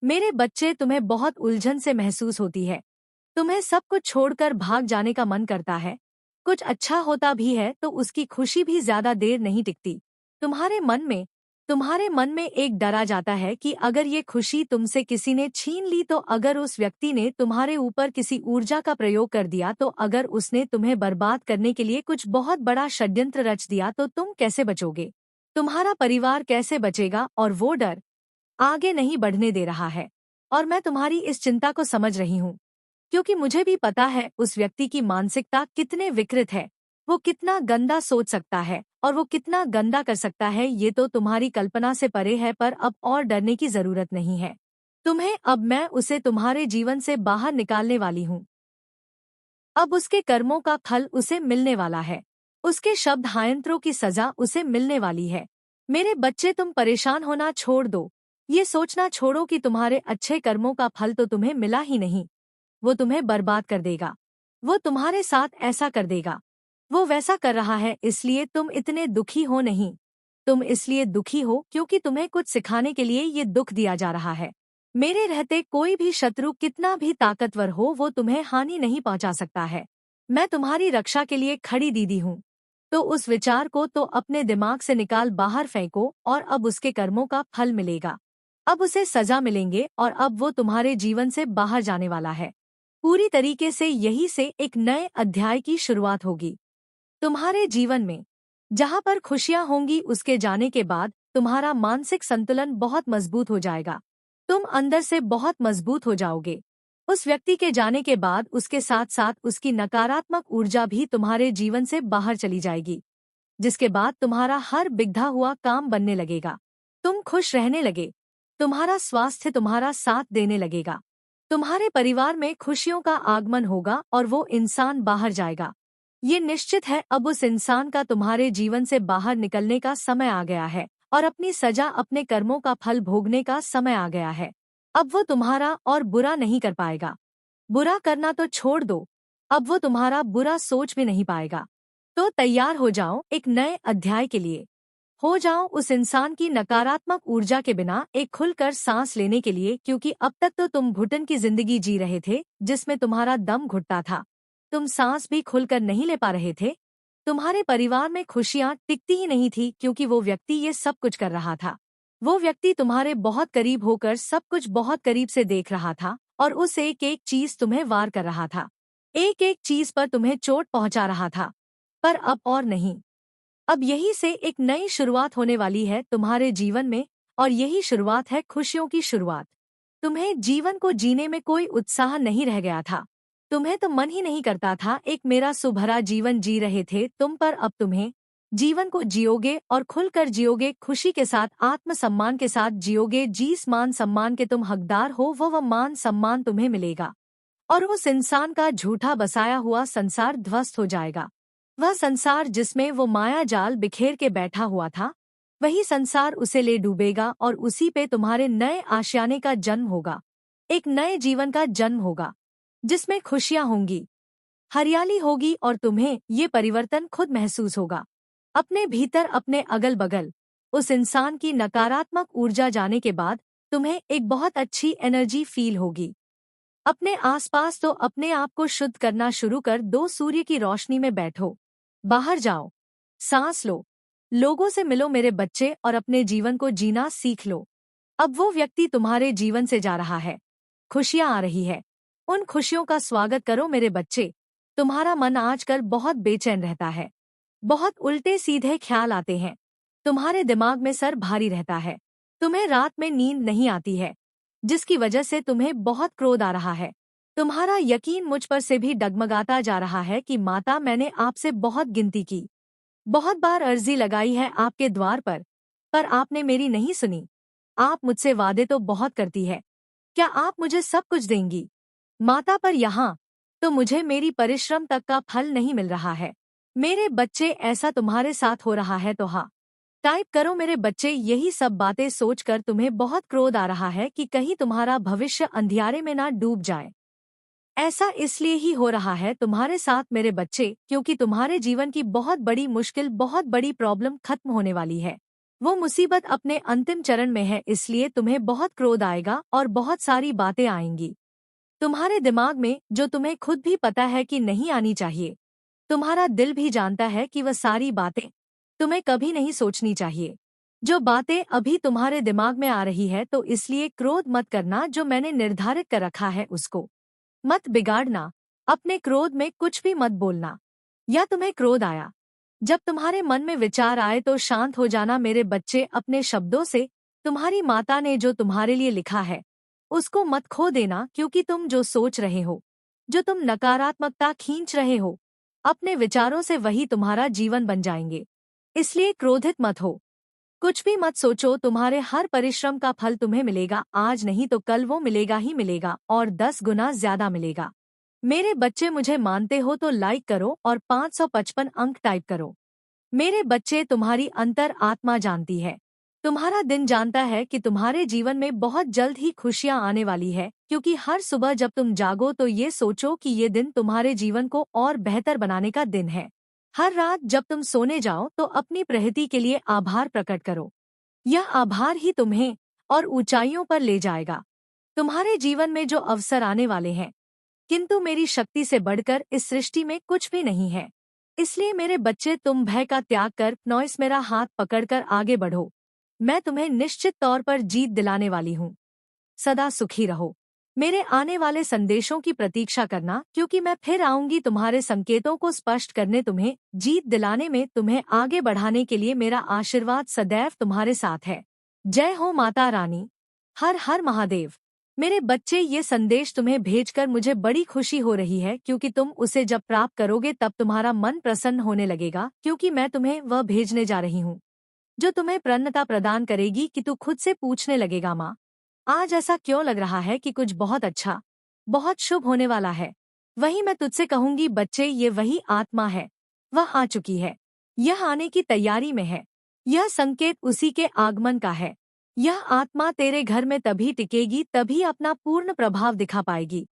मेरे बच्चे, तुम्हें बहुत उलझन से महसूस होती है। तुम्हें सब कुछ छोड़कर भाग जाने का मन करता है। कुछ अच्छा होता भी है तो उसकी खुशी भी ज्यादा देर नहीं टिकती। तुम्हारे मन में तुम्हारे मन में एक डर आ जाता है कि अगर ये खुशी तुमसे किसी ने छीन ली तो, अगर उस व्यक्ति ने तुम्हारे ऊपर किसी ऊर्जा का प्रयोग कर दिया तो, अगर उसने तुम्हें बर्बाद करने के लिए कुछ बहुत बड़ा षड्यंत्र रच दिया तो तुम कैसे बचोगे? तुम्हारा परिवार कैसे बचेगा? और वो डर आगे नहीं बढ़ने दे रहा है। और मैं तुम्हारी इस चिंता को समझ रही हूँ, क्योंकि मुझे भी पता है उस व्यक्ति की मानसिकता कितने विकृत है। वो कितना गंदा सोच सकता है और वो कितना गंदा कर सकता है, ये तो तुम्हारी कल्पना से परे है। पर अब और डरने की जरूरत नहीं है तुम्हें। अब मैं उसे तुम्हारे जीवन से बाहर निकालने वाली हूँ। अब उसके कर्मों का फल उसे मिलने वाला है। उसके शब्द हायंत्रों की सजा उसे मिलने वाली है। मेरे बच्चे, तुम परेशान होना छोड़ दो। ये सोचना छोड़ो कि तुम्हारे अच्छे कर्मों का फल तो तुम्हें मिला ही नहीं। वो तुम्हें बर्बाद कर देगा। वो तुम्हारे साथ ऐसा कर देगा। वो वैसा कर रहा है, इसलिए तुम इतने दुखी हो नहीं। तुम इसलिए दुखी हो क्योंकि तुम्हें कुछ सिखाने के लिए ये दुख दिया जा रहा है। मेरे रहते कोई भी शत्रु कितना भी ताकतवर हो, वो तुम्हें हानि नहीं पहुंचा सकता है। मैं तुम्हारी रक्षा के लिए खड़ी दीदी हूँ। तो उस विचार को तो अपने दिमाग से निकाल बाहर फेंको। और अब उसके कर्मों का फल मिलेगा। अब उसे सजा मिलेंगे और अब वो तुम्हारे जीवन से बाहर जाने वाला है। पूरी तरीके से यही से एक नए अध्याय की शुरुआत होगी तुम्हारे जीवन में। जहां पर खुशियां होंगी, उसके जाने के बाद तुम्हारा मानसिक संतुलन बहुत मजबूत हो जाएगा। तुम अंदर से बहुत मजबूत हो जाओगे। उस व्यक्ति के जाने के बाद उसके साथ साथ उसकी नकारात्मक ऊर्जा भी तुम्हारे जीवन से बाहर चली जाएगी, जिसके बाद तुम्हारा हर बिगड़ा हुआ काम बनने लगेगा। तुम खुश रहने लगे। तुम्हारा स्वास्थ्य तुम्हारा साथ देने लगेगा। तुम्हारे परिवार में खुशियों का आगमन होगा और वो इंसान बाहर जाएगा। ये निश्चित है। अब उस इंसान का तुम्हारे जीवन से बाहर निकलने का समय आ गया है और अपनी सजा, अपने कर्मों का फल भोगने का समय आ गया है। अब वो तुम्हारा और बुरा नहीं कर पाएगा। बुरा करना तो छोड़ दो, अब वो तुम्हारा बुरा सोच भी नहीं पाएगा। तो तैयार हो जाओ एक नए अध्याय के लिए। हो जाओ उस इंसान की नकारात्मक ऊर्जा के बिना एक खुलकर सांस लेने के लिए, क्योंकि अब तक तो तुम घुटन की जिंदगी जी रहे थे जिसमें तुम्हारा दम घुटता था। तुम सांस भी खुलकर नहीं ले पा रहे थे। तुम्हारे परिवार में खुशियां टिकती ही नहीं थी, क्योंकि वो व्यक्ति ये सब कुछ कर रहा था। वो व्यक्ति तुम्हारे बहुत करीब होकर सब कुछ बहुत करीब से देख रहा था और उस एक एक चीज तुम्हें वार कर रहा था। एक एक चीज पर तुम्हें चोट पहुंचा रहा था। पर अब और नहीं। अब यही से एक नई शुरुआत होने वाली है तुम्हारे जीवन में। और यही शुरुआत है खुशियों की शुरुआत। तुम्हें जीवन को जीने में कोई उत्साह नहीं रह गया था। तुम्हें तो मन ही नहीं करता था एक मेरा सुभरा जीवन जी रहे थे तुम, पर अब तुम्हें जीवन को जियोगे और खुलकर जियोगे, खुशी के साथ, आत्मसम्मान के साथ जियोगे। जिस मान सम्मान के तुम हकदार हो, वो मान सम्मान तुम्हें मिलेगा। और उस इंसान का झूठा बसाया हुआ संसार ध्वस्त हो जाएगा। वह संसार जिसमें वो माया जाल बिखेर के बैठा हुआ था, वही संसार उसे ले डूबेगा और उसी पे तुम्हारे नए आशियाने का जन्म होगा। एक नए जीवन का जन्म होगा जिसमें खुशियां होंगी, हरियाली होगी और तुम्हें ये परिवर्तन खुद महसूस होगा। अपने भीतर, अपने अगल बगल उस इंसान की नकारात्मक ऊर्जा जाने के बाद तुम्हें एक बहुत अच्छी एनर्जी फील होगी। अपने आसपास तो अपने आप को शुद्ध करना शुरू कर दो। सूर्य की रोशनी में बैठो, बाहर जाओ, सांस लो, लोगों से मिलो मेरे बच्चे, और अपने जीवन को जीना सीख लो। अब वो व्यक्ति तुम्हारे जीवन से जा रहा है। खुशियां आ रही है। उन खुशियों का स्वागत करो मेरे बच्चे। तुम्हारा मन आजकल बहुत बेचैन रहता है। बहुत उल्टे सीधे ख्याल आते हैं। तुम्हारे दिमाग में सर भारी रहता है। तुम्हें रात में नींद नहीं आती है, जिसकी वजह से तुम्हें बहुत क्रोध आ रहा है। तुम्हारा यकीन मुझ पर से भी डगमगाता जा रहा है कि माता, मैंने आपसे बहुत गिनती की, बहुत बार अर्जी लगाई है आपके द्वार पर आपने मेरी नहीं सुनी। आप मुझसे वादे तो बहुत करती है, क्या आप मुझे सब कुछ देंगी माता, पर यहाँ तो मुझे मेरी परिश्रम तक का फल नहीं मिल रहा है। मेरे बच्चे, ऐसा तुम्हारे साथ हो रहा है तो हाँ, टाइप करो मेरे बच्चे। यही सब बातें सोचकर तुम्हें बहुत क्रोध आ रहा है कि कहीं तुम्हारा भविष्य अंधियारे में ना डूब जाए। ऐसा इसलिए ही हो रहा है तुम्हारे साथ मेरे बच्चे, क्योंकि तुम्हारे जीवन की बहुत बड़ी मुश्किल, बहुत बड़ी प्रॉब्लम खत्म होने वाली है। वो मुसीबत अपने अंतिम चरण में है, इसलिए तुम्हें बहुत क्रोध आएगा और बहुत सारी बातें आएंगी तुम्हारे दिमाग में जो तुम्हें खुद भी पता है कि नहीं आनी चाहिए। तुम्हारा दिल भी जानता है कि वह सारी बातें तुम्हें कभी नहीं सोचनी चाहिए। जो बातें अभी तुम्हारे दिमाग में आ रही है, तो इसलिए क्रोध मत करना। जो मैंने निर्धारित कर रखा है उसको मत बिगाड़ना। अपने क्रोध में कुछ भी मत बोलना। या तुम्हें क्रोध आया, जब तुम्हारे मन में विचार आए तो शांत हो जाना। मेरे बच्चे, अपने शब्दों से तुम्हारी माता ने जो तुम्हारे लिए लिखा है उसको मत खो देना, क्योंकि तुम जो सोच रहे हो, जो तुम नकारात्मकता खींच रहे हो अपने विचारों से, वही तुम्हारा जीवन बन जाएंगे। इसलिए क्रोधित मत हो। कुछ भी मत सोचो। तुम्हारे हर परिश्रम का फल तुम्हें मिलेगा। आज नहीं तो कल वो मिलेगा ही मिलेगा, और 10 गुना ज्यादा मिलेगा। मेरे बच्चे, मुझे मानते हो तो लाइक करो और 555 अंक टाइप करो। मेरे बच्चे, तुम्हारी अंतर आत्मा जानती है, तुम्हारा दिन जानता है कि तुम्हारे जीवन में बहुत जल्द ही खुशियां आने वाली है। क्योंकि हर सुबह जब तुम जागो तो ये सोचो कि ये दिन तुम्हारे जीवन को और बेहतर बनाने का दिन है। हर रात जब तुम सोने जाओ तो अपनी प्रकृति के लिए आभार प्रकट करो। यह आभार ही तुम्हें और ऊंचाइयों पर ले जाएगा। तुम्हारे जीवन में जो अवसर आने वाले हैं, किंतु मेरी शक्ति से बढ़कर इस सृष्टि में कुछ भी नहीं है। इसलिए मेरे बच्चे, तुम भय का त्याग कर नॉइस मेरा हाथ पकड़कर आगे बढ़ो। मैं तुम्हें निश्चित तौर पर जीत दिलाने वाली हूँ। सदा सुखी रहो। मेरे आने वाले संदेशों की प्रतीक्षा करना, क्योंकि मैं फिर आऊंगी तुम्हारे संकेतों को स्पष्ट करने, तुम्हें जीत दिलाने में, तुम्हें आगे बढ़ाने के लिए। मेरा आशीर्वाद सदैव तुम्हारे साथ है। जय हो माता रानी। हर हर महादेव। मेरे बच्चे, ये संदेश तुम्हें भेजकर मुझे बड़ी खुशी हो रही है, क्योंकि तुम उसे जब प्राप्त करोगे तब तुम्हारा मन प्रसन्न होने लगेगा। क्योंकि मैं तुम्हें वह भेजने जा रही हूँ जो तुम्हें प्रसन्नता प्रदान करेगी कि तू खुद से पूछने लगेगा, माँ आज ऐसा क्यों लग रहा है कि कुछ बहुत अच्छा, बहुत शुभ होने वाला है। वही मैं तुझसे कहूंगी, बच्चे, ये वही आत्मा है। वह आ चुकी है। यह आने की तैयारी में है। यह संकेत उसी के आगमन का है। यह आत्मा तेरे घर में तभी टिकेगी, तभी अपना पूर्ण प्रभाव दिखा पाएगी,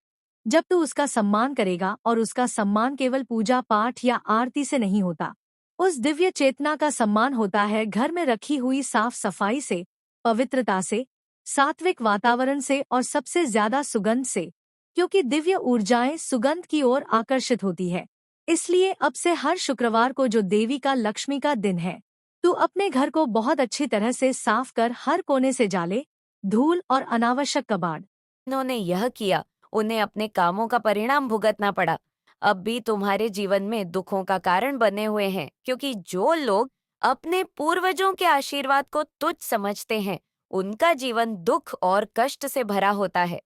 जब तू उसका सम्मान करेगा। और उसका सम्मान केवल पूजा पाठ या आरती से नहीं होता। उस दिव्य चेतना का सम्मान होता है घर में रखी हुई साफ सफाई से, पवित्रता से, सात्विक वातावरण से और सबसे ज्यादा सुगंध से। क्योंकि दिव्य ऊर्जाएं सुगंध की ओर आकर्षित होती है। इसलिए अब से हर शुक्रवार को, जो देवी का लक्ष्मी का दिन है, तू अपने घर को बहुत अच्छी तरह से साफ कर हर कोने से जाले, धूल और अनावश्यक कबाड़। उन्होंने यह किया, उन्हें अपने कामों का परिणाम भुगतना पड़ा। अब भी तुम्हारे जीवन में दुखों का कारण बने हुए हैं, क्योंकि जो लोग अपने पूर्वजों के आशीर्वाद को तुच्छ समझते हैं, उनका जीवन दुख और कष्ट से भरा होता है।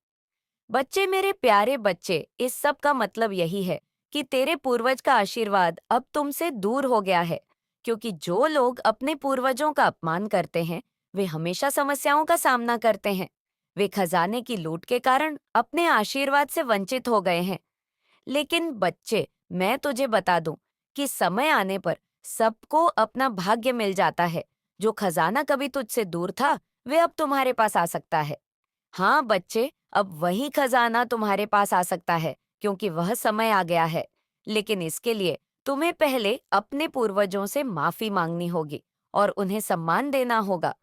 बच्चे, मेरे प्यारे बच्चे, इस सब का मतलब यही है कि तेरे पूर्वज का आशीर्वाद अब तुमसे दूर हो गया है। क्योंकि जो लोग अपने पूर्वजों का अपमान करते हैं, वे हमेशा समस्याओं का सामना करते हैं। वे खजाने की लूट के कारण अपने आशीर्वाद से वंचित हो गए हैं। लेकिन बच्चे, मैं तुझे बता दूं कि समय आने पर सबको अपना भाग्य मिल जाता है। जो खजाना कभी तुझसे दूर था, वे अब तुम्हारे पास आ सकता है। हाँ बच्चे, अब वही खजाना तुम्हारे पास आ सकता है, क्योंकि वह समय आ गया है। लेकिन इसके लिए तुम्हें पहले अपने पूर्वजों से माफी मांगनी होगी और उन्हें सम्मान देना होगा।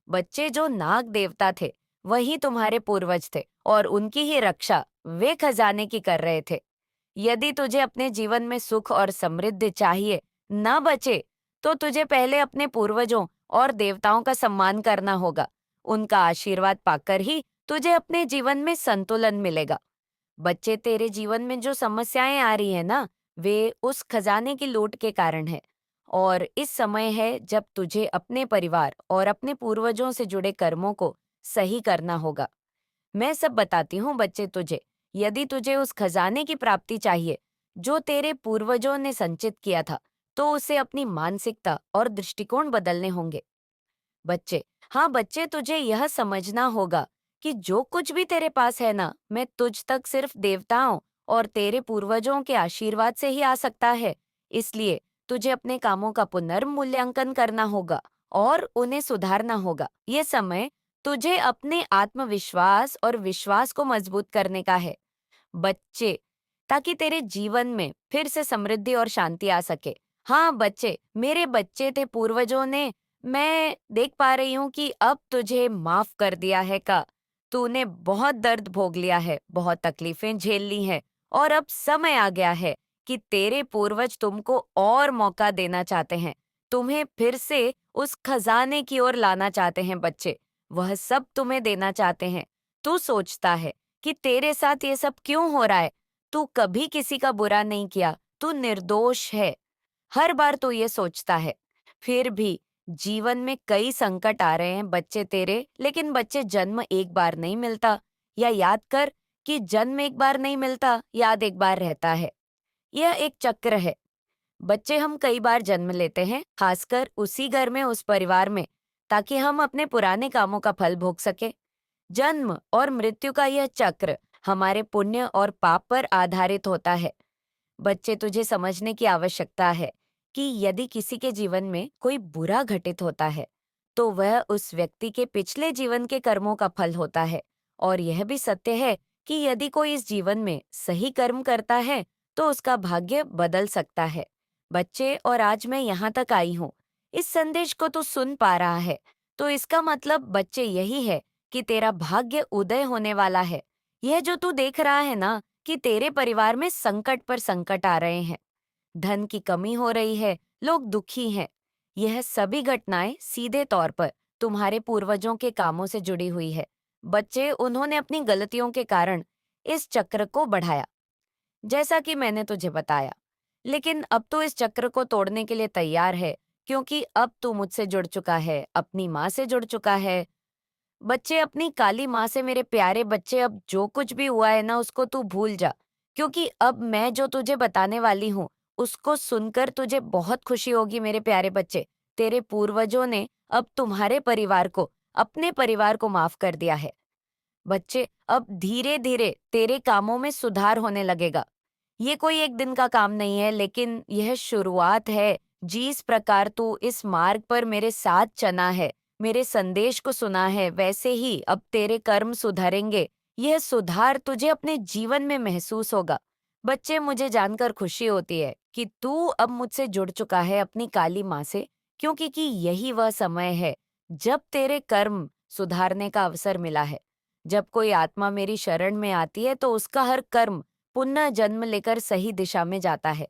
बच्चे, जो नाग देवता थे, वही तुम्हारे पूर्वज थे और उनकी ही रक्षा वे खजाने की कर रहे थे। यदि तुझे अपने जीवन में सुख और समृद्धि चाहिए, ना बचे, तो तुझे पहले अपने पूर्वजों और देवताओं का सम्मान करना होगा। उनका आशीर्वाद पाकर ही तुझे अपने जीवन में संतुलन मिलेगा। बच्चे, तेरे जीवन में जो समस्याएं आ रही है ना, वे उस खजाने की लूट के कारण है। और इस समय है जब तुझे अपने परिवार और अपने पूर्वजों से जुड़े कर्मों को सही करना होगा। मैं सब बताती हूँ बच्चे तुझे। यदि तुझे उस खजाने की प्राप्ति चाहिए जो तेरे पूर्वजों ने संचित किया था, तो उसे अपनी मानसिकता और दृष्टिकोण बदलने होंगे। बच्चे, हाँ बच्चे, तुझे यह समझना होगा कि जो कुछ भी तेरे पास है ना, मैं तुझ तक सिर्फ देवताओं और तेरे पूर्वजों के आशीर्वाद से ही आ सकता है। इसलिए तुझे अपने कामों का पुनर्मूल्यांकन करना होगा और उन्हें सुधारना होगा। ये समय तुझे अपने आत्मविश्वास और विश्वास को मजबूत करने का है बच्चे, ताकि तेरे जीवन में फिर से समृद्धि और शांति आ सके। हाँ बच्चे, मेरे बच्चे थे पूर्वजों ने मैं देख पा रही हूँ कि अब तुझे माफ कर दिया है का। तूने बहुत दर्द भोग लिया है, बहुत तकलीफें झेल ली हैं और अब समय आ गया है कि तेरे पूर्वज तुमको और मौका देना चाहते हैं। तुम्हें फिर से उस खजाने की ओर लाना चाहते हैं बच्चे। वह सब तुम्हें देना चाहते हैं। तू सोचता है कि तेरे साथ ये सब क्यों हो रहा है? तू कभी किसी का बुरा नहीं किया। तू निर्दोष है। हर बार तू ये सोचता है। फिर भी जीवन में कई संकट आ रहे हैं बच्चे तेरे, लेकिन बच्चे जन्म एक बार नहीं मिलता। या याद कर कि जन्म एक बार नहीं मिलता, याद एक बार रहता है। यह एक चक्र है। बच्चे हम कई बार जन्म लेते हैं, खासकर उसी घर में, उस परिवार में, ताकि हम अपने पुराने कामों का फल भोग सके। जन्म और मृत्यु का यह चक्र हमारे पुण्य और पाप पर आधारित होता है। बच्चे, तुझे समझने की आवश्यकता है कि यदि किसी के जीवन में कोई बुरा घटित होता है, तो वह उस व्यक्ति के पिछले जीवन के कर्मों का फल होता है। और यह भी सत्य है कि यदि कोई इस जीवन में सही कर्म करता है, तो उसका भाग्य बदल सकता है। बच्चे, और आज मैं यहाँ तक आई हूँ, इस संदेश को तू सुन पा रहा है, तो इसका मतलब बच्चे यही है कि तेरा भाग्य उदय होने वाला है। यह जो तू देख रहा है ना, कि तेरे परिवार में संकट पर संकट आ रहे हैं, धन की कमी हो रही है, लोग दुखी हैं। यह सभी घटनाएं सीधे तौर पर तुम्हारे पूर्वजों के कामों से जुड़ी हुई है। बच्चे, उन्होंने अपनी गलतियों के कारण इस चक्र को बढ़ाया, जैसा कि मैंने तुझे बताया। लेकिन अब तो इस चक्र को तोड़ने के लिए तैयार है, क्योंकि अब तू मुझसे जुड़ चुका है, अपनी माँ से जुड़ चुका है। बच्चे, अपनी काली माँ से, मेरे प्यारे बच्चे, अब जो कुछ भी हुआ है ना, उसको तू भूल जा। क्योंकि अब मैं जो तुझे बताने वाली हूँ, उसको सुनकर तुझे बहुत खुशी होगी मेरे प्यारे बच्चे। तेरे पूर्वजों ने अब तुम्हारे परिवार को, अपने परिवार को माफ कर दिया है। बच्चे, अब धीरे धीरे तेरे कामों में सुधार होने लगेगा। ये कोई एक दिन का काम नहीं है, लेकिन यह शुरुआत है। जिस प्रकार तू इस मार्ग पर मेरे साथ चला है, मेरे संदेश को सुना है, वैसे ही अब तेरे कर्म सुधरेंगे। यह सुधार तुझे अपने जीवन में महसूस होगा। बच्चे, मुझे जानकर खुशी होती है कि तू अब मुझसे जुड़ चुका है, अपनी काली माँ से, क्योंकि कि यही वह समय है जब तेरे कर्म सुधारने का अवसर मिला है। जब कोई आत्मा मेरी शरण में आती है, तो उसका हर कर्म पुनः जन्म लेकर सही दिशा में जाता है।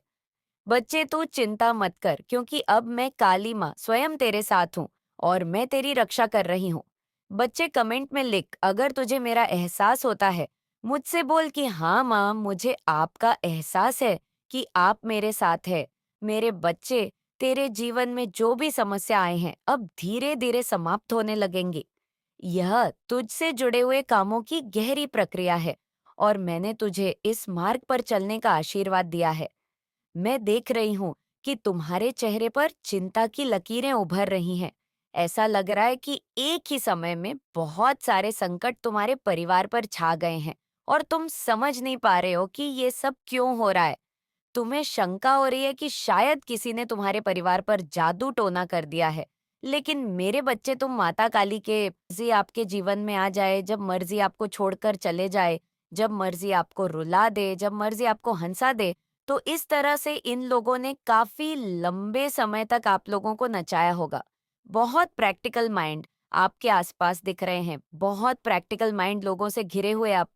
बच्चे, तू चिंता मत कर, क्योंकि अब मैं काली माँ स्वयं तेरे साथ हूँ और मैं तेरी रक्षा कर रही हूँ। बच्चे, कमेंट में लिख, अगर तुझे मेरा एहसास होता है। मुझसे बोल कि हाँ माँ, मुझे आपका एहसास है कि आप मेरे साथ है। मेरे बच्चे, तेरे जीवन में जो भी समस्या आए हैं, अब धीरे धीरे समाप्त होने लगेंगी। यह तुझसे जुड़े हुए कामों की गहरी प्रक्रिया है, और मैंने तुझे इस मार्ग पर चलने का आशीर्वाद दिया है। मैं देख रही हूँ कि तुम्हारे चेहरे पर चिंता की लकीरें उभर रही हैं। ऐसा लग रहा है कि एक ही समय में बहुत सारे संकट तुम्हारे परिवार पर छा गए हैं, और तुम समझ नहीं पा रहे हो कि ये सब क्यों हो रहा है। तुम्हें शंका हो रही है कि शायद किसी ने तुम्हारे परिवार पर जादू टोना कर दिया है। लेकिन मेरे बच्चे, तुम माता काली के मर्जी आपके जीवन में आ जाए, जब मर्जी आपको छोड़कर चले जाए, जब मर्जी आपको रुला दे, जब मर्जी आपको हंसा दे, तो इस तरह से इन लोगों ने काफी लंबे समय तक आप लोगों को नचाया होगा। बहुत प्रैक्टिकल माइंड आपके आसपास दिख रहे हैं, बहुत प्रैक्टिकल माइंड लोगों से घिरे हुए आप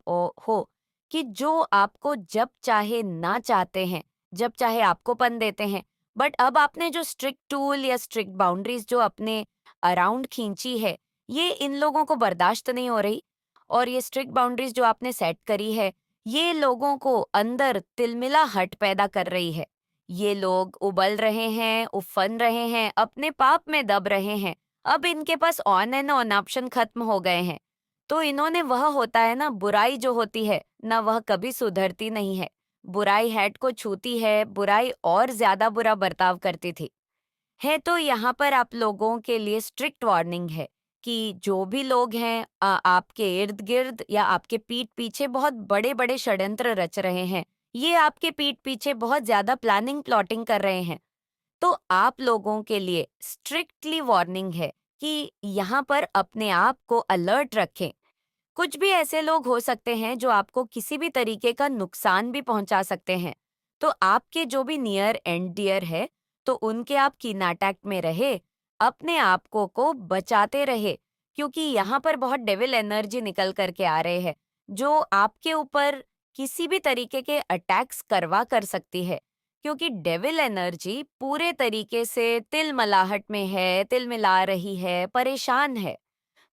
हो, कि जो आपको जब चाहे ना चाहते हैं, जब चाहे आपको पन देते हैं। बट अब आपने जो स्ट्रिक्ट टूल या स्ट्रिक्ट बाउंड्रीज जो अपने अराउंड खींची है, ये इन लोगों को बर्दाश्त नहीं हो रही। और ये स्ट्रिक्ट बाउंड्रीज जो आपने सेट करी है, ये लोगों को अंदर तिलमिलाहट पैदा कर रही है। ये लोग उबल रहे हैं, उफन रहे हैं, अपने पाप में दब रहे हैं। अब इनके pass on and on option खत्म हो गए हैं। तो इन्होंने, वह होता है ना, बुराई जो होती है ना, वह कभी सुधरती नहीं है। बुराई हेड को छूती है, बुराई और ज्यादा बुरा बर्ताव करती थी। है तो यहाँ पर आप लोगों के लिए स्ट्रिक्ट वार्निंग है कि जो भी लोग हैं आपके इर्द गिर्द या आपके पीठ पीछे बहुत बड़े बड़े षड्यंत्र रच रहे हैं। ये आपके पीठ पीछे बहुत ज्यादा प्लानिंग प्लॉटिंग कर रहे हैं। तो आप लोगों के लिए स्ट्रिक्टली वार्निंग है कि यहाँ पर अपने आप को अलर्ट रखें। कुछ भी ऐसे लोग हो सकते हैं जो आपको किसी भी तरीके का नुकसान भी पहुंचा सकते हैं। तो आपके जो भी नियर एंड डियर है, तो उनके आप कीन अटैक्ट में रहे, अपने आप को बचाते रहे, क्योंकि यहाँ पर बहुत डेविल एनर्जी निकल करके आ रहे हैं जो आपके ऊपर किसी भी तरीके के अटैक्स करवा कर सकती है। क्योंकि डेविल एनर्जी पूरे तरीके से तिलमिलाहट में है, तिलमिला रही है, परेशान है।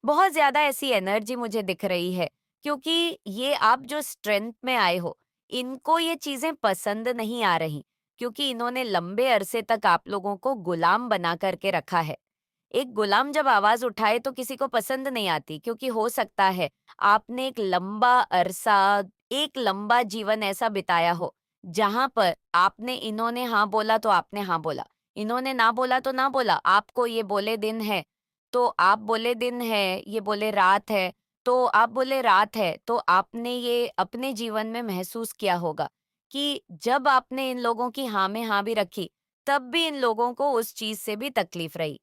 बहुत ज़्यादा ऐसी एनर्जी मुझे दिख रही है, क्योंकि ये आप जो स्ट्रेंथ में आए हो, इनको ये चीज़ें पसंद नहीं आ रही, क्योंकि इन्होंने लंबे अरसे तक आप लोगों को गुलाम बना करके रखा है। एक गुलाम जब आवाज़ उठाए तो किसी को पसंद नहीं आती, क्योंकि हो सकता है आपने एक लंबा अरसा, एक लंबा जीवन ऐसा बिताया हो, जहाँ पर आपने इन्होंने हाँ बोला तो आपने हाँ बोला, इन्होंने ना बोला तो ना बोला, आपको ये बोले दिन है तो आप बोले दिन है, ये बोले रात है, तो आप बोले रात है, तो आपने ये अपने जीवन में महसूस किया होगा कि जब आपने इन लोगों की हाँ में हाँ भी रखी, तब भी इन लोगों को उस चीज़ से भी तकलीफ रही।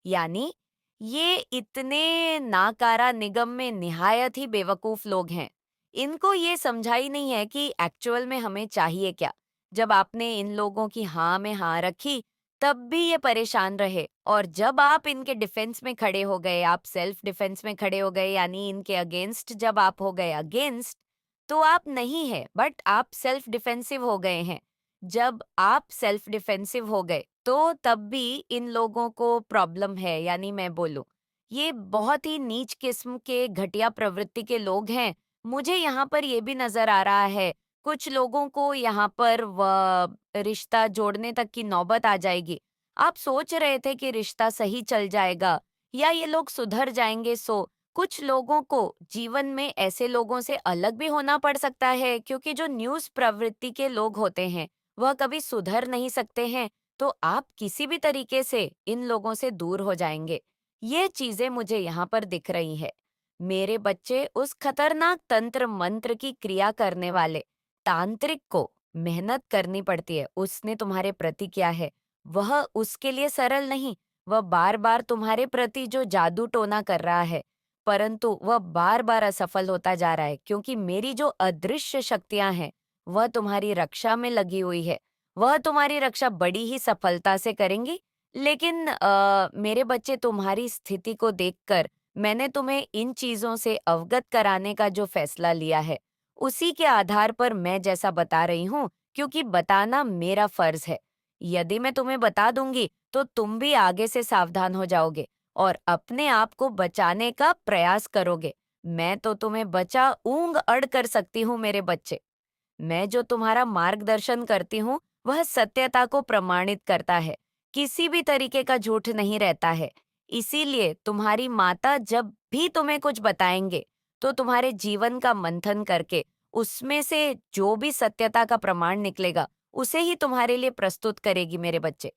यानी ये इतने नाकारा निगम में निहायत ही बेवकूफ़ लोग हैं। इनको ये समझा ही नहीं है कि एक्चुअल में हमें चाहिए क्या? जब आपने इन लोगों की हाँ में हाँ रखी, तब भी ये परेशान रहे, और जब आप इनके डिफेंस में खड़े हो गए, आप सेल्फ डिफेंस में खड़े हो गए, यानी इनके अगेंस्ट जब आप हो गए अगेंस्ट, तो आप नहीं है बट आप सेल्फ डिफेंसिव हो गए हैं। जब आप सेल्फ डिफेंसिव हो गए, तो तब भी इन लोगों को प्रॉब्लम है, यानी मैं बोलूं, ये बहुत ही नीच किस्म के घटिया प्रवृत्ति के लोग हैं। मुझे यहाँ पर ये भी नजर आ रहा है, कुछ लोगों को यहाँ पर रिश्ता जोड़ने तक की नौबत आ जाएगी। आप सोच रहे थे कि रिश्ता सही चल जाएगा या ये लोग सुधर जाएंगे, सो कुछ लोगों को जीवन में ऐसे लोगों से अलग भी होना पड़ सकता है, क्योंकि जो न्यूज़ प्रवृत्ति के लोग होते हैं, वह कभी सुधर नहीं सकते हैं, तो आप किसी भी तरीके से इन लोगों से दूर हो जाएंगे। ये चीज़ें मुझे यहाँ पर दिख रही है। मेरे बच्चे उस खतरनाक तंत्र मंत्र की क्रिया करने वाले तांत्रिक को मेहनत करनी पड़ती है, उसने तुम्हारे प्रति किया है, वह उसके लिए सरल नहीं। वह बार-बार तुम्हारे प्रति जो जादू टोना कर रहा है, परंतु वह बार-बार असफल होता जा रहा है, क्योंकि मेरी जो अदृश्य शक्तियाँ हैं, वह तुम्हारी रक्षा में लगी हुई है। वह तुम्हारी रक्षा बड़ी ही सफलता से करेंगी। लेकिन मेरे बच्चे, तुम्हारी स्थिति को देखकर मैंने तुम्हें इन चीज़ों से अवगत कराने का जो फैसला लिया है, उसी के आधार पर मैं जैसा बता रही हूँ, क्योंकि बताना मेरा फर्ज है। यदि मैं तुम्हें बता दूंगी, तो तुम भी आगे से सावधान हो जाओगे और अपने आप को बचाने का प्रयास करोगे। मैं तो तुम्हें बचा ऊंग अड़ कर सकती हूँ मेरे बच्चे। मैं जो तुम्हारा मार्गदर्शन करती हूँ, वह सत्यता को प्रमाणित करता है। किसी भी तरीके का झूठ नहीं रहता है। इसीलिए तुम्हारी माता जब भी तुम्हें कुछ बताएंगे, तो तुम्हारे जीवन का मंथन करके उसमें से जो भी सत्यता का प्रमाण निकलेगा, उसे ही तुम्हारे लिए प्रस्तुत करेगी मेरे बच्चे।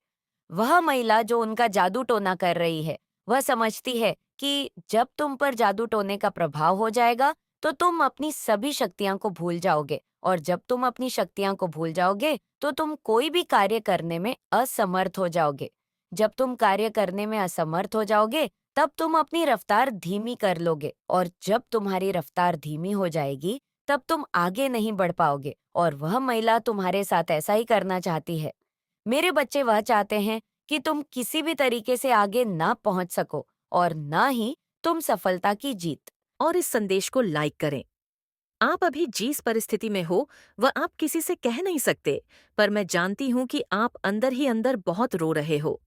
वह महिला जो उनका जादू टोना कर रही है, वह समझती है कि जब तुम पर जादू टोने का प्रभाव हो जाएगा, तो तुम अपनी सभी शक्तियां को भूल जाओगे, और जब तुम अपनी शक्तियां को भूल जाओगे, तो तुम कोई भी कार्य करने में असमर्थ हो जाओगे। जब तुम कार्य करने में असमर्थ हो जाओगे, तब तुम अपनी रफ्तार धीमी कर लोगे, और जब तुम्हारी रफ्तार धीमी हो जाएगी, तब तुम आगे नहीं बढ़ पाओगे, और वह महिला तुम्हारे साथ ऐसा ही करना चाहती है। मेरे बच्चे वह चाहते हैं कि तुम किसी भी तरीके से आगे ना पहुंच सको, और ना ही तुम सफलता की जीत। और इस संदेश को लाइक करें। आप अभी जिस परिस्थिति में हो वह आप किसी से कह नहीं सकते, पर मैं जानती हूँ कि आप अंदर ही अंदर बहुत रो रहे हो।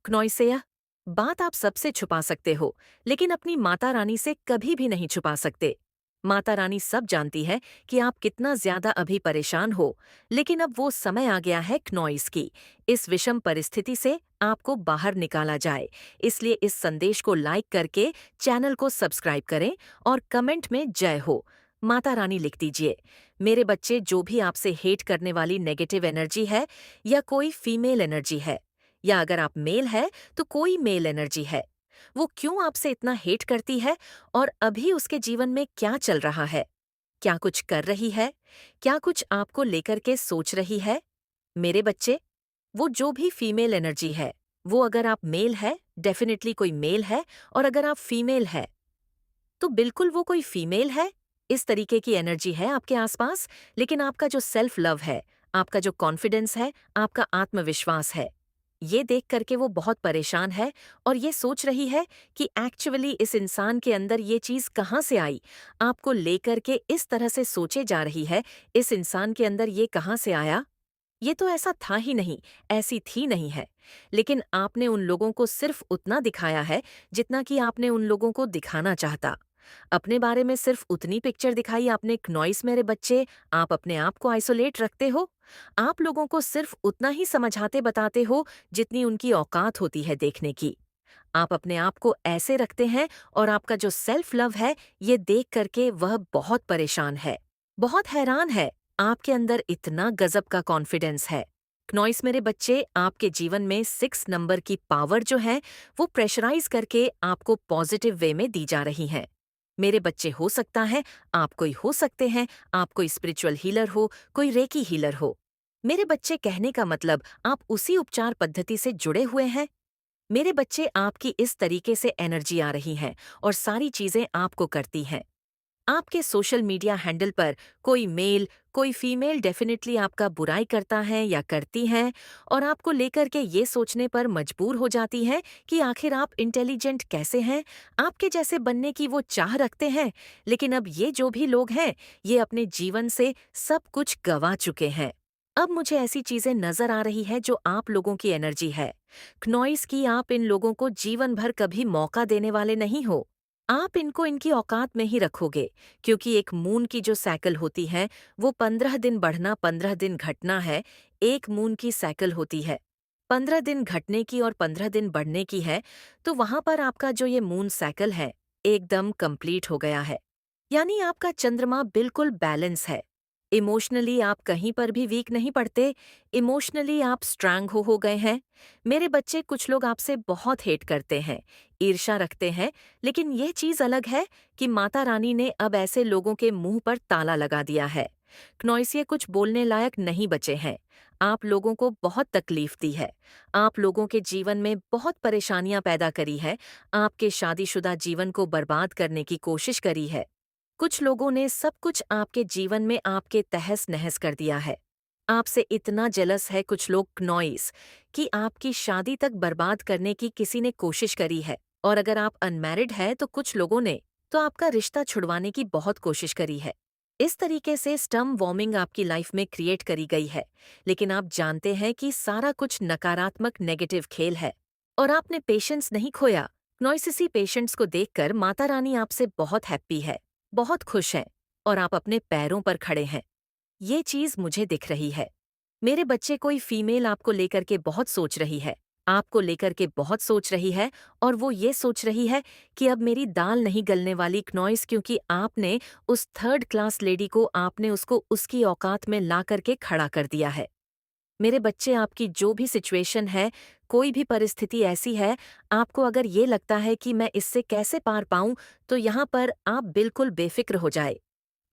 क्नोइसेया, बात आप सबसे छुपा सकते हो, लेकिन अपनी माता रानी से कभी भी नहीं छुपा सकते। माता रानी सब जानती है कि आप कितना ज्यादा अभी परेशान हो, लेकिन अब वो समय आ गया है क्नोइस की। इस विषम परिस्थिति से आपको बाहर निकाला जाए, इसलिए इस संदेश को लाइक करके चैनल को सब्सक्राइब करें और कमेंट में जय हो माता रानी लिख दीजिए। मेरे बच्चे, जो भी आपसे हेट करने वाली नेगेटिव एनर्जी है, या कोई फीमेल एनर्जी है, या अगर आप मेल है तो कोई मेल एनर्जी है, वो क्यों आपसे इतना हेट करती है और अभी उसके जीवन में क्या चल रहा है? क्या कुछ कर रही है? क्या कुछ आपको लेकर के सोच रही है? मेरे बच्चे, वो जो भी फीमेल एनर्जी है, वो अगर आप मेल है, डेफिनेटली कोई मेल है, और अगर आप फीमेल है, तो बिल्कुल वो कोई फीमेल है। इस तरीके की एनर्जी है आपके आसपास, लेकिन आपका जो सेल्फ लव है, आपका जो कॉन्फिडेंस है, आपका आत्मविश्वास है, ये देख करके वो बहुत परेशान है और ये सोच रही है कि एक्चुअली इस इंसान के अंदर ये चीज़ कहाँ से आई। आपको लेकर के इस तरह से सोचे जा रही है, इस इंसान के अंदर ये कहाँ से आया? ये तो ऐसा था ही नहीं, ऐसी थी नहीं है। लेकिन आपने उन लोगों को सिर्फ उतना दिखाया है जितना कि आपने उन लोगों को दिखाना चाहता। अपने बारे में सिर्फ उतनी पिक्चर दिखाई आपने नॉइस मेरे बच्चे, आप अपने आप को आइसोलेट रखते हो। आप लोगों को सिर्फ उतना ही समझाते बताते हो जितनी उनकी औकात होती है देखने की। आप अपने आप को ऐसे रखते हैं और आपका जो सेल्फ लव है, ये देख करके वह बहुत परेशान है, बहुत हैरान है। आपके अंदर इतना गजब का कॉन्फिडेंस है। नॉइस मेरे बच्चे, आपके जीवन में 6 नंबर की पावर जो है वो प्रेशराइज करके आपको पॉजिटिव वे में दी जा रही है। मेरे बच्चे, हो सकता है आप कोई हो सकते हैं, आप कोई स्पिरिचुअल हीलर हो, कोई रेकी हीलर हो। मेरे बच्चे, कहने का मतलब आप उसी उपचार पद्धति से जुड़े हुए हैं। मेरे बच्चे, आपकी इस तरीके से एनर्जी आ रही है और सारी चीजें आपको करती हैं। आपके सोशल मीडिया हैंडल पर कोई मेल, कोई फीमेल डेफिनेटली आपका बुराई करता है या करती हैं और आपको लेकर के ये सोचने पर मजबूर हो जाती हैं कि आखिर आप इंटेलिजेंट कैसे हैं, आपके जैसे बनने की वो चाह रखते हैं। लेकिन अब ये जो भी लोग हैं, ये अपने जीवन से सब कुछ गंवा चुके हैं। अब मुझे ऐसी चीजें नजर आ रही है जो आप लोगों की एनर्जी है। क्नॉइस की, आप इन लोगों को जीवन भर कभी मौका देने वाले नहीं हो। आप इनको इनकी औकात में ही रखोगे, क्योंकि एक मून की जो साइकिल होती है वो 15 दिन बढ़ना 15 दिन घटना है। एक मून की साइकिल होती है 15 दिन घटने की और 15 दिन बढ़ने की है। तो वहां पर आपका जो ये मून साइकिल है एकदम कंप्लीट हो गया है। यानी आपका चंद्रमा बिल्कुल बैलेंस है। इमोशनली आप कहीं पर भी वीक नहीं पड़ते, इमोशनली आप स्ट्रांग हो गए हैं। मेरे बच्चे, कुछ लोग आपसे बहुत हेट करते हैं, ईर्ष्या रखते हैं, लेकिन यह चीज अलग है कि माता रानी ने अब ऐसे लोगों के मुंह पर ताला लगा दिया है। क्नॉइसिए कुछ बोलने लायक नहीं बचे हैं। आप लोगों को बहुत तकलीफ दी है, आप लोगों के जीवन में बहुत परेशानियां पैदा करी है, आपके शादीशुदा जीवन को बर्बाद करने की कोशिश करी है। कुछ लोगों ने सब कुछ आपके जीवन में आपके तहस नहस कर दिया है। आपसे इतना जेलस है कुछ लोग क्नॉइस कि आपकी शादी तक बर्बाद करने की किसी ने कोशिश करी है। और अगर आप अनमैरिड है तो कुछ लोगों ने तो आपका रिश्ता छुड़वाने की बहुत कोशिश करी है। इस तरीके से स्टम वॉर्मिंग आपकी लाइफ में क्रिएट करी गई है। लेकिन आप जानते हैं कि सारा कुछ नकारात्मक नेगेटिव खेल है और आपने पेशेंस नहीं खोया। नॉइसिसी पेशेंट्स को देखकर माता रानी आपसे बहुत हैप्पी है, बहुत खुश हैं और आप अपने पैरों पर खड़े हैं। ये चीज मुझे दिख रही है। मेरे बच्चे, कोई फीमेल आपको लेकर के बहुत सोच रही है, आपको लेकर के बहुत सोच रही है और वो ये सोच रही है कि अब मेरी दाल नहीं गलने वाली क्नॉइस, क्योंकि आपने उस 3rd क्लास लेडी को, आपने उसको उसकी औकात में ला करके खड़ा कर दिया है। मेरे बच्चे, आपकी जो भी सिचुएशन है, कोई भी परिस्थिति ऐसी है, आपको अगर ये लगता है कि मैं इससे कैसे पार पाऊं, तो यहाँ पर आप बिल्कुल बेफिक्र हो जाए।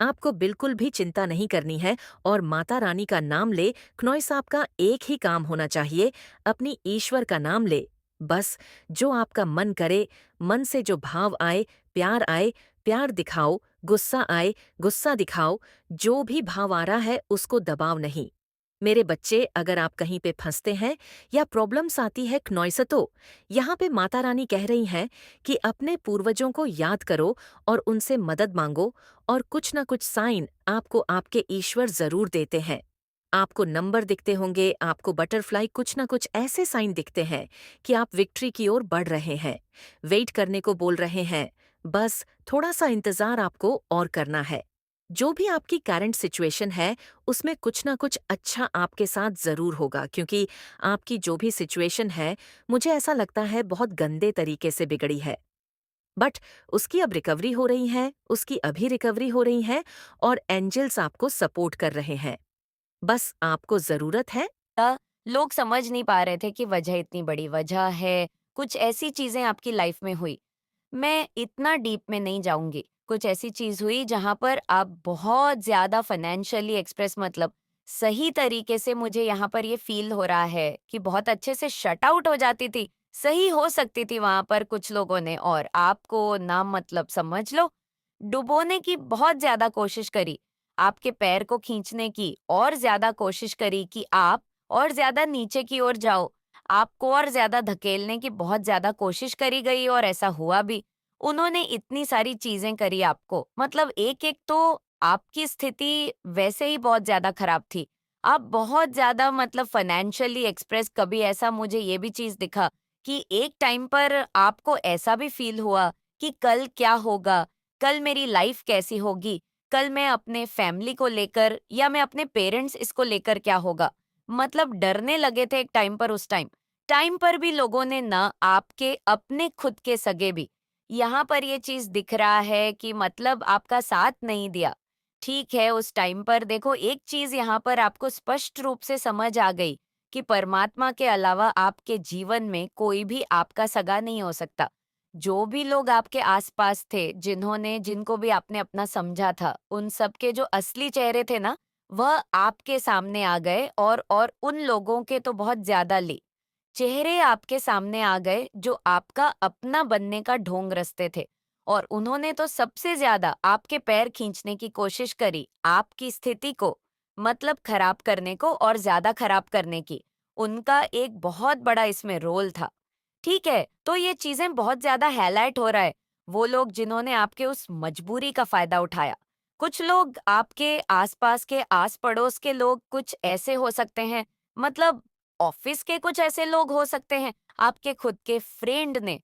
आपको बिल्कुल भी चिंता नहीं करनी है और माता रानी का नाम ले। क्नॉइस, आपका एक ही काम होना चाहिए, अपनी ईश्वर का नाम ले। बस जो आपका मन करे, मन से जो भाव आए, प्यार दिखाओ, गुस्सा आए, गुस्सा दिखाओ। जो भी भाव आ रहा है उसको दबाव नहीं। मेरे बच्चे, अगर आप कहीं पे फंसते हैं या प्रॉब्लम्स आती है क्नॉइसतो, यहाँ पे माता रानी कह रही हैं कि अपने पूर्वजों को याद करो और उनसे मदद मांगो और कुछ न कुछ साइन आपको आपके ईश्वर जरूर देते हैं। आपको नंबर दिखते होंगे, आपको बटरफ्लाई, कुछ न कुछ ऐसे साइन दिखते हैं कि आप विक्ट्री की ओर बढ़ रहे हैं। वेट करने को बोल रहे हैं, बस थोड़ा सा इंतजार आपको और करना है। जो भी आपकी करंट सिचुएशन है उसमें कुछ ना कुछ अच्छा आपके साथ जरूर होगा, क्योंकि आपकी जो भी सिचुएशन है, मुझे ऐसा लगता है बहुत गंदे तरीके से बिगड़ी है। बट उसकी अब रिकवरी हो रही है, उसकी अभी रिकवरी हो रही है और एंजल्स आपको सपोर्ट कर रहे हैं। बस आपको जरूरत है। लोग समझ नहीं पा रहे थे कि वजह इतनी बड़ी वजह है, कुछ ऐसी चीजें आपकी लाइफ में हुई। मैं इतना डीप में नहीं जाऊंगी। कुछ ऐसी चीज हुई जहां पर आप बहुत ज्यादा फाइनेंशियली एक्सप्रेस, मतलब सही तरीके से मुझे यहाँ पर ये फील हो रहा है कि बहुत अच्छे से शट आउट हो जाती थी, सही हो सकती थी वहां पर कुछ लोगों ने, और आपको नाम मतलब समझ लो डुबोने की बहुत ज्यादा कोशिश करी, आपके पैर को खींचने की और ज्यादा कोशिश करी कि आप और ज्यादा नीचे की ओर जाओ। आपको और ज़्यादा धकेलने की बहुत ज़्यादा कोशिश करी गई और ऐसा हुआ भी। उन्होंने इतनी सारी चीज़ें करी आपको, मतलब एक-एक तो आपकी स्थिति वैसे ही बहुत ज़्यादा खराब थी। आप बहुत ज़्यादा मतलब फाइनेंशियली एक्सप्रेस कभी ऐसा मुझे ये भी चीज़ दिखा कि एक टाइम पर आपको ऐसा भी फ़ील हुआ कि कल क्या होगा? कल मेरी लाइफ़ कैसी होगी? कल मैं अपने फैमिली को लेकर या मैं अपने पेरेंट्स इसको लेकर क्या होगा? मतलब डरने लगे थे एक टाइम पर उस टाइम पर भी लोगों ने ना आपके अपने खुद के सगे भी, यहाँ पर ये चीज़ दिख रहा है कि मतलब आपका साथ नहीं दिया। ठीक है, उस टाइम पर देखो एक चीज़ यहाँ पर आपको स्पष्ट रूप से समझ आ गई कि परमात्मा के अलावा आपके जीवन में कोई भी आपका सगा नहीं हो सकता। जो भी लोग आपके आस-पास थे, जिनको भी आपने अपना समझा था, उन सब के जो असली चेहरे थे ना, वह आपके सामने आ गए और उन लोगों के तो बहुत ज़्यादा चेहरे आपके सामने आ गए जो आपका अपना बनने का ढोंग रचते थे और उन्होंने तो सबसे ज्यादा आपके पैर खींचने की कोशिश करी, आपकी स्थिति को मतलब खराब करने को और ज्यादा खराब करने की। उनका एक बहुत बड़ा इसमें रोल था। ठीक है, तो ये चीजें बहुत ज्यादा हाईलाइट हो रहा है। वो लोग जिन्होंने आपके उस मजबूरी का फायदा उठाया। कुछ लोग आपके आसपास के आस पड़ोस के लोग कुछ ऐसे हो सकते हैं, मतलब ऑफिस के कुछ ऐसे लोग हो सकते हैं, आपके खुद के फ्रेंड ने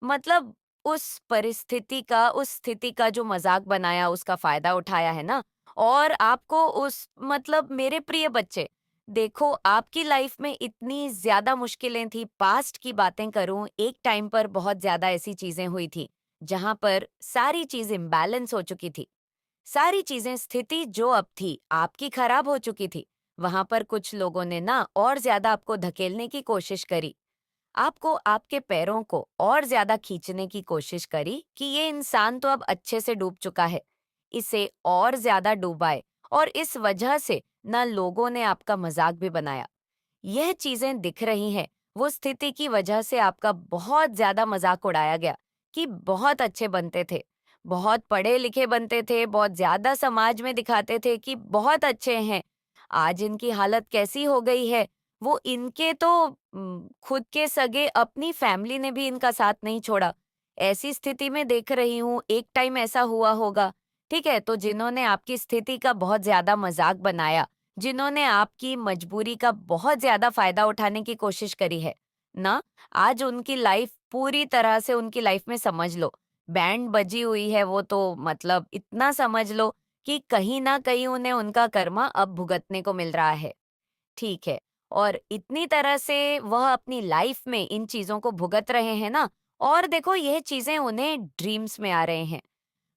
मतलब उस परिस्थिति का, उस स्थिति का जो मजाक बनाया, उसका फायदा उठाया है ना। और आपको उस मतलब मेरे प्रिय बच्चे, देखो आपकी लाइफ में इतनी ज्यादा मुश्किलें थी, पास्ट की बातें करूं, एक टाइम पर बहुत ज्यादा ऐसी चीजें हुई थी जहां पर सारी चीज इम्बैलेंस हो चुकी थी। सारी चीजें, स्थिति जो अब थी आपकी खराब हो चुकी थी। वहां पर कुछ लोगों ने ना और ज्यादा आपको धकेलने की कोशिश करी, आपको आपके पैरों को और ज्यादा खींचने की कोशिश करी कि ये इंसान तो अब अच्छे से डूब चुका है, इसे और ज्यादा डूबाए। और इस वजह से ना लोगों ने आपका मजाक भी बनाया। यह चीजें दिख रही हैं, वो स्थिति की वजह से आपका बहुत ज्यादा मजाक उड़ाया गया कि बहुत अच्छे बनते थे, बहुत पढ़े लिखे बनते थे, बहुत ज्यादा समाज में दिखाते थे कि बहुत अच्छे हैं। आज इनकी हालत कैसी हो गई है, वो इनके तो खुद के सगे अपनी फैमिली ने भी इनका साथ नहीं छोड़ा। ऐसी स्थिति में देख रही हूँ, एक टाइम ऐसा हुआ होगा। ठीक है, तो जिन्होंने आपकी स्थिति का बहुत ज्यादा मजाक बनाया, जिन्होंने आपकी मजबूरी का बहुत ज़्यादा फ़ायदा उठाने की कोशिश करी है, ना, आज उनकी लाइफ़ पूरी तरह से उनकी लाइफ़ में समझ लो, बैंड बजी हुई है वो तो मतलब इतना समझ लो कि कहीं न कहीं उन्हें उनका कर्मा अब भुगतने को मिल रहा है। ठीक है, और इतनी तरह से वह अपनी लाइफ़ में इन चीज़ों को भुगत रहे हैं ना, और देखो यह चीज़ें उन्हें ड्रीम्स में आ रहे हैं।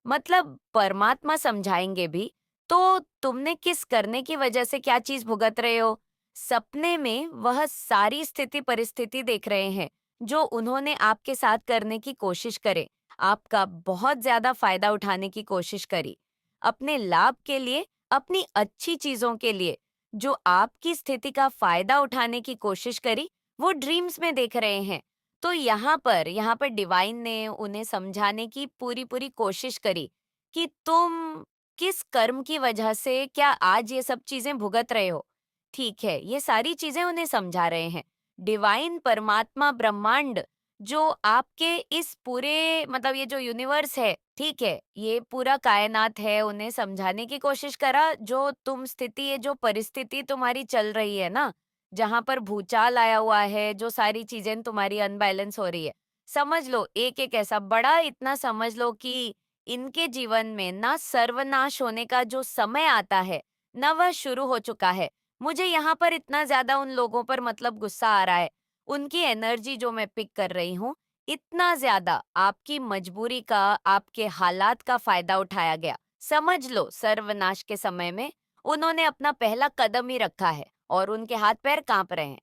मतलब परमात्मा समझाएंगे भी, तो तुमने किस करने की वजह से क्या चीज भुगत रहे हो। सपने में वह सारी स्थिति परिस्थिति देख रहे हैं जो उन्होंने आपके साथ करने की कोशिश करे, आपका बहुत ज्यादा फायदा उठाने की कोशिश करी, अपने लाभ के लिए, अपनी अच्छी चीजों के लिए, जो आपकी स्थिति का फायदा उठाने की कोशिश करी, वो ड्रीम्स में देख रहे हैं। तो यहाँ पर डिवाइन ने उन्हें समझाने की पूरी-पूरी कोशिश करी कि तुम किस कर्म की वजह से क्या आज ये सब चीज़ें भुगत रहे हो। ठीक है, ये सारी चीज़ें उन्हें समझा रहे हैं। डिवाइन, परमात्मा, ब्रह्मांड जो आपके इस पूरे मतलब ये जो यूनिवर्स है, ठीक है, ये पूरा कायनात है, उन्हें समझाने की कोशिश करा जो तुम स्थिति, ये जो परिस्थिति तुम्हारी चल रही है ना, जहाँ पर भूचाल आया हुआ है, जो सारी चीज़ें तुम्हारी अनबैलेंस हो रही है। समझ लो एक-एक ऐसा बड़ा इतना समझ लो कि इनके जीवन में ना सर्वनाश होने का जो समय आता है, ना वह शुरू हो चुका है। मुझे यहाँ पर इतना ज़्यादा उन लोगों पर मतलब गुस्सा आ रहा है। उनकी एनर्जी जो मैं पिक कर रही हूँ, इतना ज़्यादा आपकी मजबूरी का, आपके हालात का फ़ायदा उठाया गया। समझ लो सर्वनाश के समय में उन्होंने अपना पहला कदम ही रखा है और उनके हाथ-पैर काँप रहे हैं।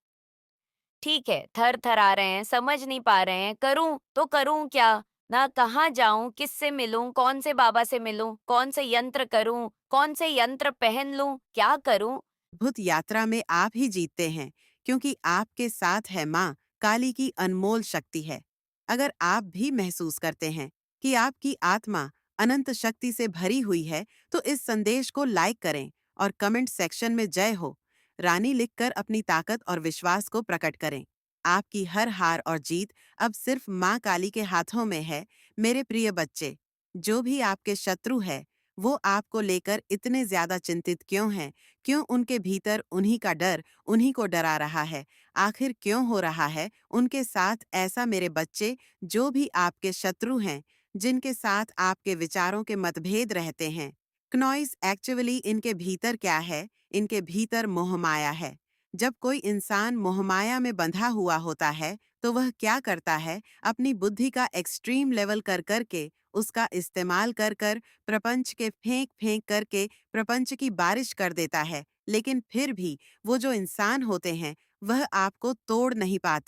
ठीक है, थर-थरा रहे हैं, समझ नहीं पा रहे हैं, करूँ तो करूँ क्या? ना कहाँ जाऊँ, किससे मिलूँ, कौन से बाबा से मिलूँ, कौन से यंत्र करूँ, कौन से यंत्र पहन लूँ, क्या करूँ? अद्भुत यात्रा में आप ही जीतते हैं, क्योंकि आपके साथ है माँ काली की अनमोल शक्ति है। अगर आप भी महसूस करते हैं कि आपकी आत्मा अनंत शक्ति से भरी हुई है, तो इस संदेश को लाइक करें और कमेंट सेक्शन में जय हो रानी लिखकर अपनी ताकत और विश्वास को प्रकट करें। आपकी हर हार और जीत अब सिर्फ माँ काली के हाथों में है। मेरे प्रिय बच्चे, जो भी आपके शत्रु है, वो आपको लेकर इतने ज्यादा चिंतित क्यों हैं? क्यों उनके भीतर उन्हीं का डर उन्हीं को डरा रहा है? आखिर क्यों हो रहा है उनके साथ ऐसा? मेरे बच्चे, जो भी आपके शत्रु हैं, जिनके साथ आपके विचारों के मतभेद रहते हैं, क्नॉइस एक्चुअली इनके भीतर क्या है? इनके भीतर मोहमाया है। जब कोई इंसान मोहमाया में बंधा हुआ होता है, तो वह क्या करता है? अपनी बुद्धि का एक्सट्रीम लेवल कर करके, उसका इस्तेमाल कर कर, प्रपंच के फेंक फेंक करके प्रपंच की बारिश कर देता है। लेकिन फिर भी वो जो इंसान होते हैं, वह आपको तोड़ नहीं पाते।